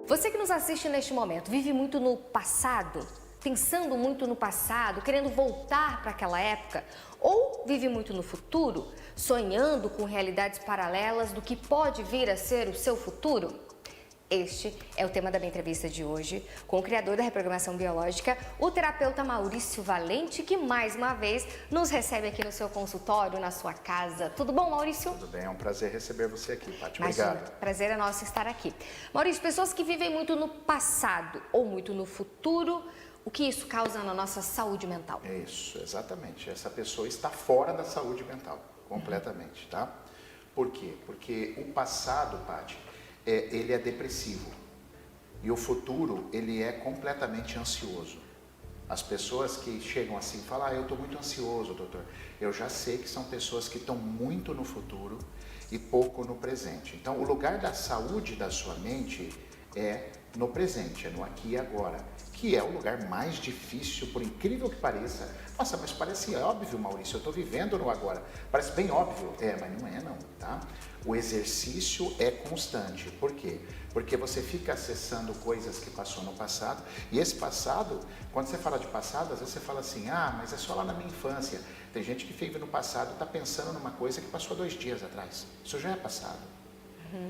Você que nos assiste neste momento, vive muito no passado, pensando muito no passado, querendo voltar para aquela época? Ou vive muito no futuro, sonhando com realidades paralelas do que pode vir a ser o seu futuro? Este é o tema da minha entrevista de hoje com o criador da reprogramação biológica, o terapeuta Maurício Valente, que mais uma vez nos recebe aqui no seu consultório, na sua casa. Tudo bom, Maurício? Tudo bem, é um prazer receber você aqui, Paty. Imagina, Obrigado. prazer é nosso estar aqui. Maurício, pessoas que vivem muito no passado ou muito no futuro, o que isso causa na nossa saúde mental? É isso, exatamente. Essa pessoa está fora da saúde mental, completamente, tá? Por quê? Porque o passado, Paty, ele é depressivo e o futuro, ele é completamente ansioso. As pessoas que chegam assim e falam, eu estou muito ansioso, doutor. Eu já sei que são pessoas que estão muito no futuro e pouco no presente. Então, o lugar da saúde da sua mente é no presente, é no aqui e agora, que é o lugar mais difícil, por incrível que pareça. Nossa, mas parece óbvio, Maurício, eu estou vivendo no agora. Parece bem óbvio. Mas não é não, tá? O exercício é constante. Por quê? Porque você fica acessando coisas que passou no passado, e esse passado, quando você fala de passado, às vezes você fala assim, mas é só lá na minha infância. Tem gente que vive no passado e está pensando numa coisa que passou 2 dias atrás. Isso já é passado.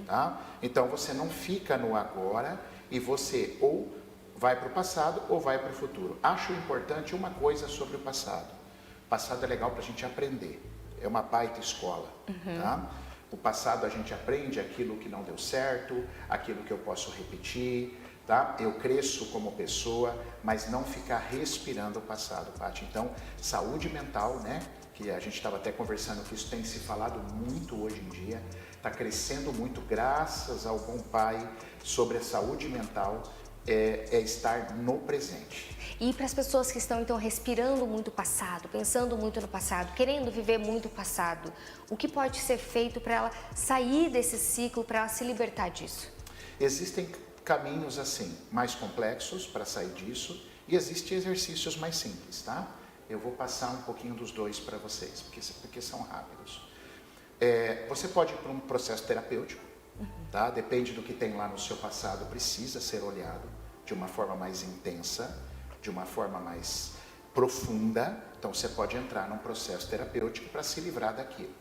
Tá? Então você não fica no agora e você ou vai para o passado ou vai para o futuro. Acho importante uma coisa sobre o passado. O passado é legal para a gente aprender. É uma baita escola. Tá? O passado a gente aprende aquilo que não deu certo, aquilo que eu posso repetir, tá? Eu cresço como pessoa, mas não ficar respirando o passado, Paty. Então, saúde mental, né? Que a gente estava até conversando que isso tem se falado muito hoje em dia, está crescendo muito graças ao Bom Pai sobre a saúde mental, é estar no presente. E para as pessoas que estão então respirando muito o passado, pensando muito no passado, querendo viver muito o passado, o que pode ser feito para ela sair desse ciclo, para ela se libertar disso? Existem caminhos assim, mais complexos para sair disso e existem exercícios mais simples, tá? Eu vou passar um pouquinho dos dois para vocês, porque são rápidos. Você pode ir para um processo terapêutico, tá? Depende do que tem lá no seu passado, precisa ser olhado de uma forma mais intensa, de uma forma mais profunda. Então você pode entrar num processo terapêutico para se livrar daquilo.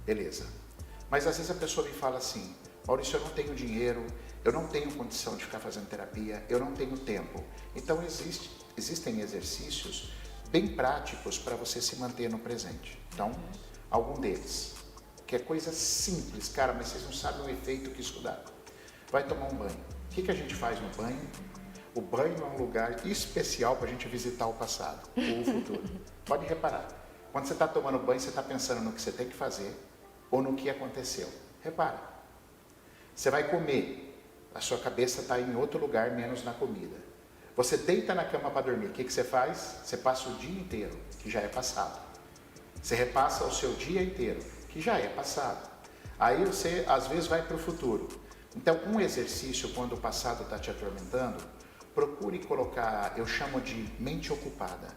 Beleza. Mas às vezes a pessoa me fala assim, Maurício, eu não tenho dinheiro, eu não tenho condição de ficar fazendo terapia, eu não tenho tempo. Então existem exercícios bem práticos para você se manter no presente. Então, algum deles, que é coisa simples, cara, mas vocês não sabem o efeito que isso dá. Vai tomar um banho. O que a gente faz no banho? O banho é um lugar especial para a gente visitar o passado ou o futuro. Pode reparar. Quando você está tomando banho, você está pensando no que você tem que fazer ou no que aconteceu. Repara. Você vai comer, a sua cabeça está em outro lugar, menos na comida. Você deita na cama para dormir, o que você faz? Você passa o dia inteiro, que já é passado. Você repassa o seu dia inteiro, que já é passado. Aí você, às vezes, vai para o futuro. Então, um exercício, quando o passado está te atormentando, procure colocar, eu chamo de mente ocupada.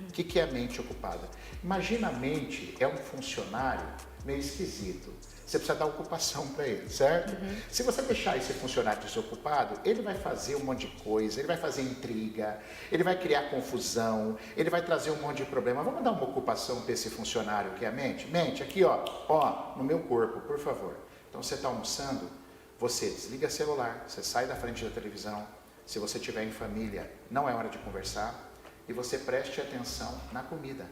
O que é mente ocupada? Imagina a mente é um funcionário meio esquisito. Você precisa dar ocupação para ele, certo? Se você deixar esse funcionário desocupado, ele vai fazer um monte de coisa, ele vai fazer intriga, ele vai criar confusão, ele vai trazer um monte de problema. Vamos dar uma ocupação para esse funcionário que é a mente? Mente, aqui ó, no meu corpo, por favor. Então você está almoçando, você desliga o celular, você sai da frente da televisão. Se você estiver em família, não é hora de conversar. E você preste atenção na comida.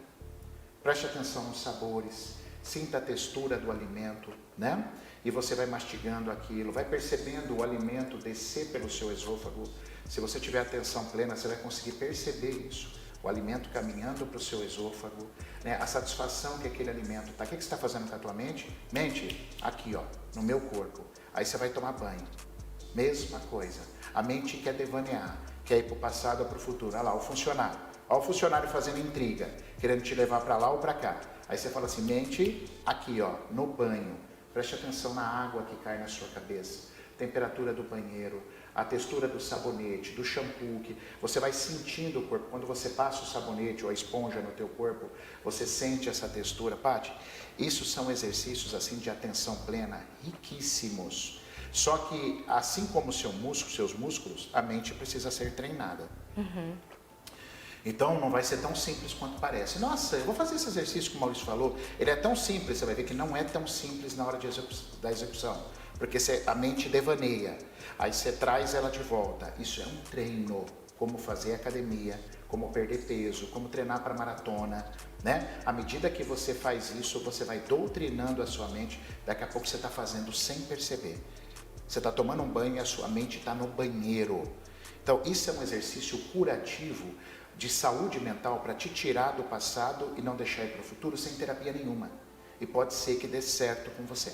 Preste atenção nos sabores. Sinta a textura do alimento, né? E você vai mastigando aquilo, vai percebendo o alimento descer pelo seu esôfago. Se você tiver atenção plena, você vai conseguir perceber isso. O alimento caminhando para o seu esôfago, né? A satisfação que aquele alimento está. O que você está fazendo com a tua mente? Mente, aqui ó, no meu corpo. Aí você vai tomar banho. Mesma coisa. A mente quer devanear, quer ir para o passado ou para o futuro. Olha lá, o funcionário. Olha o funcionário fazendo intriga, querendo te levar para lá ou para cá. Aí você fala assim, mente, aqui ó, no banho. Preste atenção na água que cai na sua cabeça. Temperatura do banheiro, a textura do sabonete, do shampoo. Que você vai sentindo o corpo. Quando você passa o sabonete ou a esponja no teu corpo, você sente essa textura. Paty, isso são exercícios assim de atenção plena, riquíssimos. Só que, assim como seus músculos, a mente precisa ser treinada. Então, não vai ser tão simples quanto parece. Nossa, eu vou fazer esse exercício que o Maurício falou. Ele é tão simples, você vai ver que não é tão simples na hora da execução. Porque a mente devaneia, aí você traz ela de volta. Isso é um treino, como fazer academia, como perder peso, como treinar para maratona, né? À medida que você faz isso, você vai doutrinando a sua mente, daqui a pouco você está fazendo sem perceber. Você está tomando um banho e a sua mente está no banheiro. Então, isso é um exercício curativo de saúde mental para te tirar do passado e não deixar ir para o futuro sem terapia nenhuma. E pode ser que dê certo com você.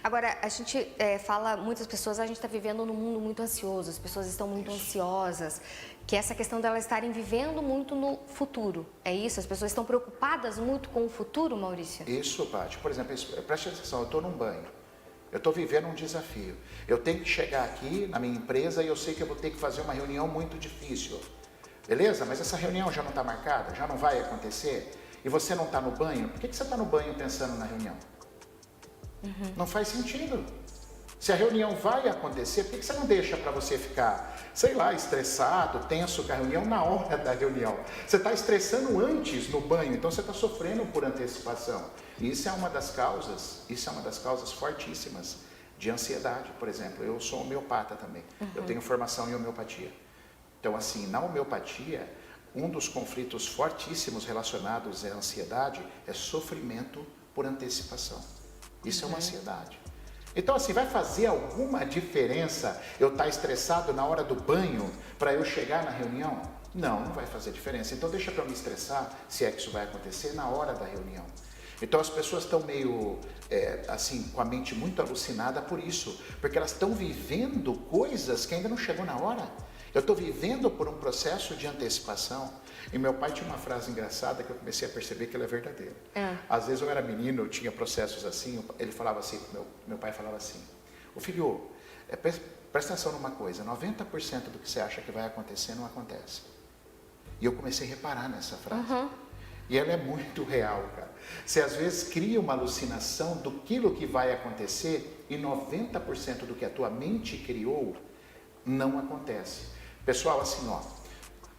Agora, a gente fala, muitas pessoas, a gente está vivendo num mundo muito ansioso, as pessoas estão muito ansiosas, que essa questão delas estarem vivendo muito no futuro. É isso? As pessoas estão preocupadas muito com o futuro, Maurício? Isso, Paty. Por exemplo, preste atenção, eu estou num banho. Eu estou vivendo um desafio. Eu tenho que chegar aqui na minha empresa e eu sei que eu vou ter que fazer uma reunião muito difícil. Beleza? Mas essa reunião já não está marcada? Já não vai acontecer? E você não está no banho? Por que você está no banho pensando na reunião? Não faz sentido. Se a reunião vai acontecer, por que você não deixa para você ficar, sei lá, estressado, tenso com a reunião na hora da reunião? Você está estressando antes no banho, então você está sofrendo por antecipação. E isso é uma das causas fortíssimas de ansiedade. Por exemplo, eu sou homeopata também. Eu tenho formação em homeopatia. Então, assim, na homeopatia, um dos conflitos fortíssimos relacionados à ansiedade é sofrimento por antecipação. Isso é uma ansiedade. Então, assim, vai fazer alguma diferença eu estar estressado na hora do banho para eu chegar na reunião? Não, não vai fazer diferença. Então, deixa para eu me estressar, se é que isso vai acontecer, na hora da reunião. Então, as pessoas estão meio, assim, com a mente muito alucinada por isso, porque elas estão vivendo coisas que ainda não chegou na hora. Eu estou vivendo por um processo de antecipação. E meu pai tinha uma frase engraçada que eu comecei a perceber que ela é verdadeira. Às vezes eu era menino, eu tinha processos assim, ele falava assim, meu pai falava assim, ô filho, presta atenção numa coisa, 90% do que você acha que vai acontecer não acontece. E eu comecei a reparar nessa frase. E ela é muito real, cara. Você às vezes cria uma alucinação do que vai acontecer e 90% do que a tua mente criou não acontece. Pessoal, assim, ó,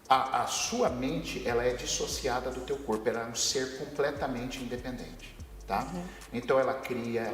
a sua mente, ela é dissociada do teu corpo, ela é um ser completamente independente, tá? Então ela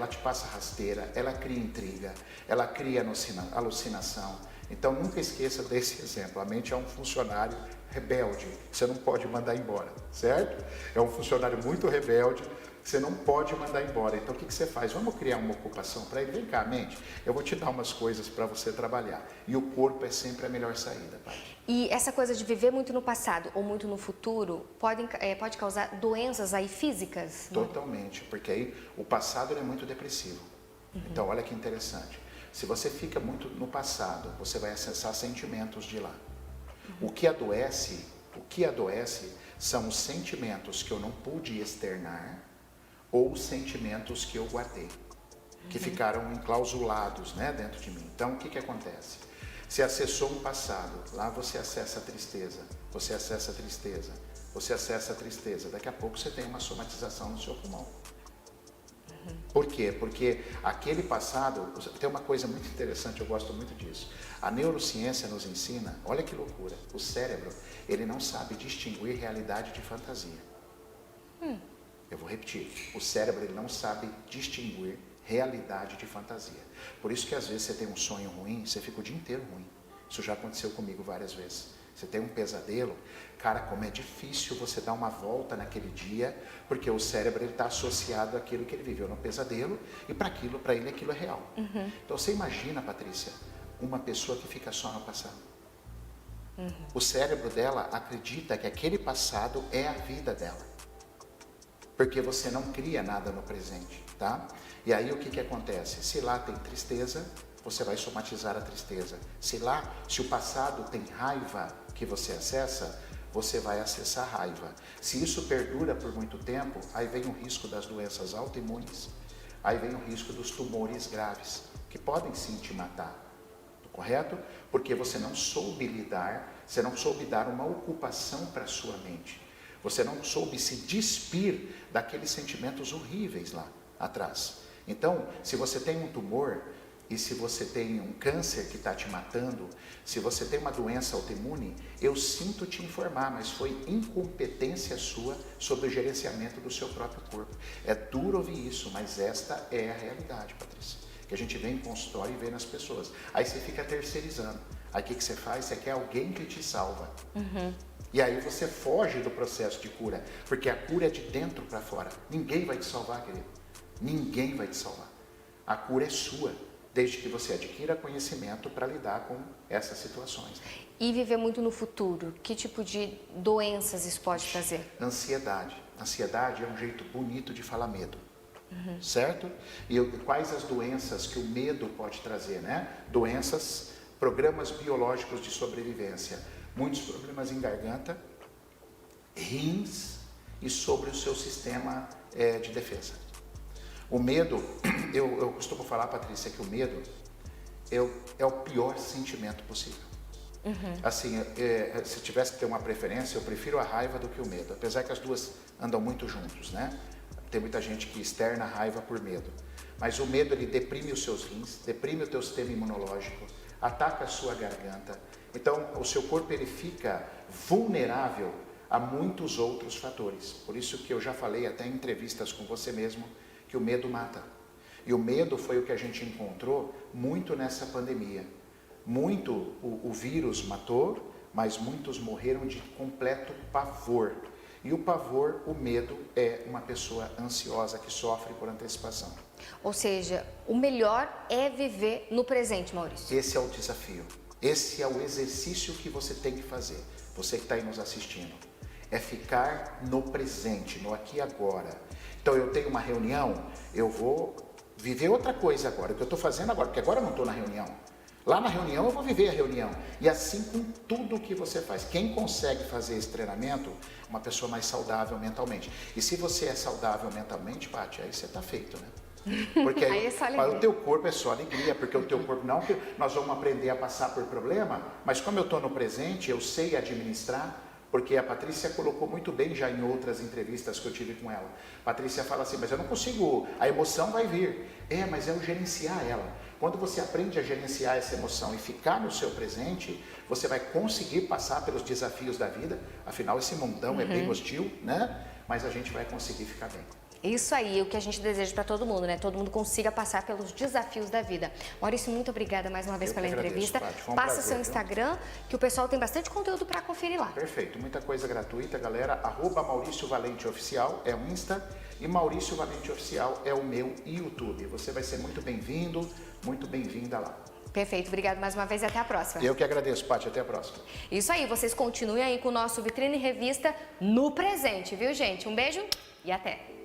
te passa rasteira, ela cria intriga, ela cria alucinação. Então nunca esqueça desse exemplo, a mente é um funcionário rebelde, você não pode mandar embora, certo? É um funcionário muito rebelde, você não pode mandar embora. Então o que você faz? Vamos criar uma ocupação para ele. Vem cá, mente, eu vou te dar umas coisas para você trabalhar. E o corpo é sempre a melhor saída, Paty. E essa coisa de viver muito no passado ou muito no futuro pode causar doenças aí físicas? Totalmente, porque aí o passado é muito depressivo. Então olha que interessante. Se você fica muito no passado, você vai acessar sentimentos de lá. O que adoece são os sentimentos que eu não pude externar ou os sentimentos que eu guardei, que ficaram enclausulados, né, dentro de mim. Então, o que acontece? Você acessou um passado, lá você acessa a tristeza, você acessa a tristeza, você acessa a tristeza. Daqui a pouco você tem uma somatização no seu pulmão. Por quê? Porque aquele passado, tem uma coisa muito interessante, eu gosto muito disso. A neurociência nos ensina, olha que loucura, o cérebro, ele não sabe distinguir realidade de fantasia. Eu vou repetir, o cérebro ele não sabe distinguir realidade de fantasia. Por isso que às vezes você tem um sonho ruim, você fica o dia inteiro ruim. Isso já aconteceu comigo várias vezes. Você tem um pesadelo, cara, como é difícil você dar uma volta naquele dia, porque o cérebro está associado àquilo que ele viveu no pesadelo e para ele aquilo é real. Então você imagina, Patrícia, uma pessoa que fica só no passado. O cérebro dela acredita que aquele passado é a vida dela. Porque você não cria nada no presente, tá? E aí o que acontece? Se lá tem tristeza, você vai somatizar a tristeza. Se o passado tem raiva que você acessa, você vai acessar raiva. Se isso perdura por muito tempo, aí vem o risco das doenças autoimunes, aí vem o risco dos tumores graves, que podem sim te matar, correto? Porque você não soube dar uma ocupação para a sua mente. Você não soube se despir daqueles sentimentos horríveis lá atrás. Então, se você tem um tumor e se você tem um câncer que está te matando, se você tem uma doença autoimune, eu sinto te informar, mas foi incompetência sua sobre o gerenciamento do seu próprio corpo. É duro ouvir isso, mas esta é a realidade, Patrícia, que a gente vem em consultório e vê nas pessoas. Aí você fica terceirizando. Aí o que você faz? Você quer alguém que te salva. E aí você foge do processo de cura, porque a cura é de dentro para fora. Ninguém vai te salvar, querido. Ninguém vai te salvar. A cura é sua, desde que você adquira conhecimento para lidar com essas situações. E viver muito no futuro, que tipo de doenças isso pode trazer? Ansiedade. Ansiedade é um jeito bonito de falar medo. Certo? E quais as doenças que o medo pode trazer, né? Doenças, programas biológicos de sobrevivência. Muitos problemas em garganta, rins e sobre o seu sistema de defesa. O medo, eu costumo falar, Patrícia, que o medo é o pior sentimento possível. Assim, se tivesse que ter uma preferência, eu prefiro a raiva do que o medo, apesar que as duas andam muito juntos, né? Tem muita gente que externa a raiva por medo, mas o medo, ele deprime os seus rins, deprime o teu sistema imunológico, ataca a sua garganta. Então, o seu corpo, ele fica vulnerável a muitos outros fatores. Por isso que eu já falei até em entrevistas com você mesmo, que o medo mata. E o medo foi o que a gente encontrou muito nessa pandemia. Muito o vírus matou, mas muitos morreram de completo pavor. E o pavor, o medo, é uma pessoa ansiosa que sofre por antecipação. Ou seja, o melhor é viver no presente, Maurício. Esse é o desafio. Esse é o exercício que você tem que fazer. Você que está aí nos assistindo. É ficar no presente, no aqui e agora. Então eu tenho uma reunião, eu vou viver outra coisa agora, o que eu estou fazendo agora, porque agora eu não estou na reunião. Lá na reunião eu vou viver a reunião. E assim com tudo o que você faz. Quem consegue fazer esse treinamento, uma pessoa mais saudável mentalmente. E se você é saudável mentalmente, Paty, aí você está feito, né? Porque aí, para o teu corpo é só alegria, porque o teu corpo não que nós vamos aprender a passar por problema, mas como eu estou no presente, eu sei administrar, porque a Patrícia colocou muito bem já em outras entrevistas que eu tive com ela. Patrícia fala assim, mas eu não consigo, a emoção vai vir. Mas é o gerenciar ela. Quando você aprende a gerenciar essa emoção e ficar no seu presente, você vai conseguir passar pelos desafios da vida. Afinal, esse mundão é bem hostil, né? Mas a gente vai conseguir ficar bem. Isso aí, o que a gente deseja para todo mundo, né? Todo mundo consiga passar pelos desafios da vida. Maurício, muito obrigada mais uma vez pela entrevista. Passa o seu Instagram, que o pessoal tem bastante conteúdo para conferir lá. Perfeito, muita coisa gratuita, galera. @MaurícioValenteOficial é o Insta e Maurício Valente Oficial é o meu YouTube. Você vai ser muito bem-vindo, muito bem-vinda lá. Perfeito, obrigado mais uma vez e até a próxima. Eu que agradeço, Paty, até a próxima. Isso aí, vocês continuem aí com o nosso Vitrine Revista no presente, viu, gente? Um beijo e até!